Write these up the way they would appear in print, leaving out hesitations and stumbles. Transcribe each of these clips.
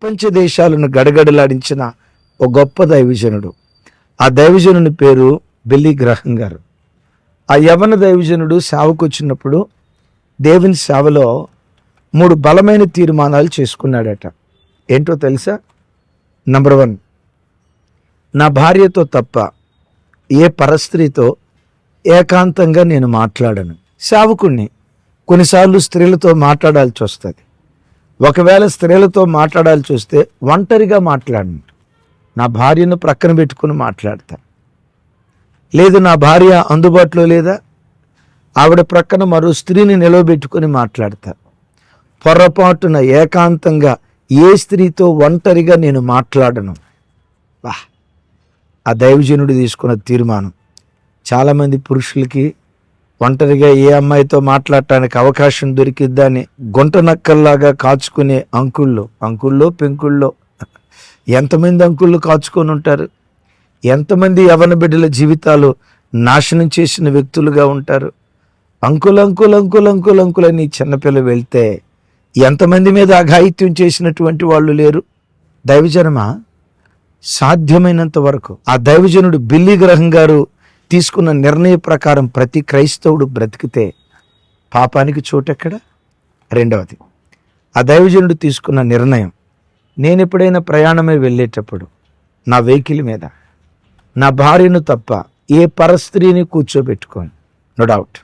ప్రపంచ దేశాలను గడగడలాడించిన ఒక గొప్ప దైవజనుడు. ఆ దైవజనుని పేరు బిల్లీ గ్రహం గారు. ఆ యవన దైవజనుడు సేవకు వచ్చినప్పుడు దేవుని సేవలో 3 బలమైన తీర్మానాలు చేసుకున్నాడట. ఏంటో తెలుసా? నంబర్ 1, నా భార్యతో తప్ప ఏ పరస్త్రీతో ఏకాంతంగా నేను మాట్లాడను. సేవకుణ్ణి కొన్నిసార్లు స్త్రీలతో మాట్లాడాల్సి వస్తుంది. ఒకవేళ స్త్రీలతో మాట్లాడాల్సి వస్తే ఒంటరిగా మాట్లాడను. నా భార్యను ప్రక్కన పెట్టుకుని మాట్లాడతాను. లేదు, నా భార్య అందుబాటులో లేదా, ఆవిడ ప్రక్కన మరో స్త్రీని నిలవబెట్టుకుని మాట్లాడతాను. పొరపాటున ఏకాంతంగా ఏ స్త్రీతో ఒంటరిగా నేను మాట్లాడను. ఆ దైవజనుడు తీసుకున్న తీర్మానం చాలామంది పురుషులకి ఒంటరిగా ఏ అమ్మాయితో మాట్లాడటానికి అవకాశం దొరికిద్దని గుంట నక్కల్లాగా కాచుకునే అంకుల్లో పెంకుల్లో ఎంతమంది అంకుళ్ళు కాచుకొని ఉంటారు. ఎంతమంది యవన బిడ్డల జీవితాలు నాశనం చేసిన వ్యక్తులుగా ఉంటారు. అంకులని చిన్నపిల్ల వెళ్తే ఎంతమంది మీద అఘాయిత్యం చేసినటువంటి వాళ్ళు లేరు. దైవజనమా, సాధ్యమైనంత వరకు ఆ దైవజనుడు బిల్లీ గ్రహం గారు తీసుకున్న నిర్ణయ ప్రకారం ప్రతి క్రైస్తవుడు బ్రతికితే పాపానికి చోటెక్కడ? రెండవది, ఆ దైవజనుడు తీసుకున్న నిర్ణయం, నేను ఎప్పుడైనా ప్రయాణమై వెళ్ళేటప్పుడు నా వెహికల్ మీద నా భార్యను తప్ప ఏ పరస్త్రీని కూర్చోబెట్టుకోను. నో డౌట్,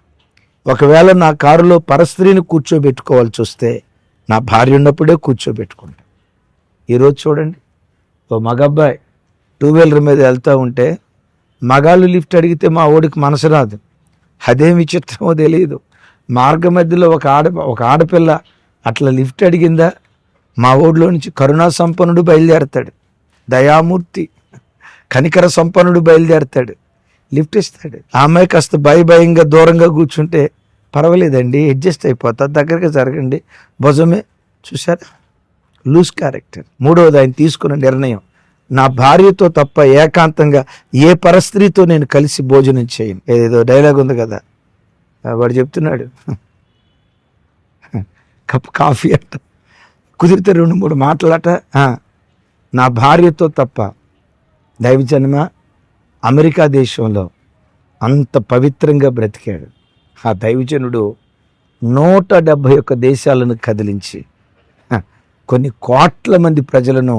ఒకవేళ నా కారులో పరస్త్రీని కూర్చోబెట్టుకోవాల్సి వస్తే నా భార్య ఉన్నప్పుడే కూర్చోబెట్టుకుంటా. ఈరోజు చూడండి, ఓ మగబ్బాయి 2-వీలర్ మీద వెళ్తూ ఉంటే మగాళ్ళు లిఫ్ట్ అడిగితే మా ఓడికి మనసు రాదు. అదేం విచిత్రమో తెలియదు. మార్గ మధ్యలో ఒక ఆడపిల్ల అట్లా లిఫ్ట్ అడిగిందా, మా ఓడిలో నుంచి కరుణా సంపన్నుడు బయలుదేరతాడు, దయామూర్తి కనికర సంపన్నుడు బయలుదేరతాడు, లిఫ్ట్ ఇస్తాడు. ఆ అమ్మాయి కాస్త భయంగా దూరంగా కూర్చుంటే పర్వాలేదండి, అడ్జస్ట్ అయిపోతా, దగ్గరగా జరగండి, భుజమే. చూసారా, లూజ్ క్యారెక్టర్. మూడవది, ఆయన తీసుకున్న నిర్ణయం, నా భార్యతో తప్ప ఏకాంతంగా ఏ పరస్త్రీతో నేను కలిసి భోజనం చేయను. ఏదేదో డైలాగ్ ఉంది కదా, వాడు చెప్తున్నాడు, కప్ కాఫీ అంట, కుదిరితే 2-3 మాటలట. నా భార్యతో తప్ప. దైవజనమ, అమెరికా దేశంలో అంత పవిత్రంగా బ్రతికాడు ఆ దైవజనుడు. 171 దేశాలను కదిలించి కొన్ని కోట్ల మంది ప్రజలను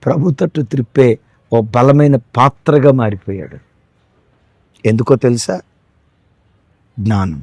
ప్రభు తట్టు త్రిప్పే ఓ బలమైన పాత్రగా మారిపోయాడు. ఎందుకో తెలుసా? జ్ఞానం.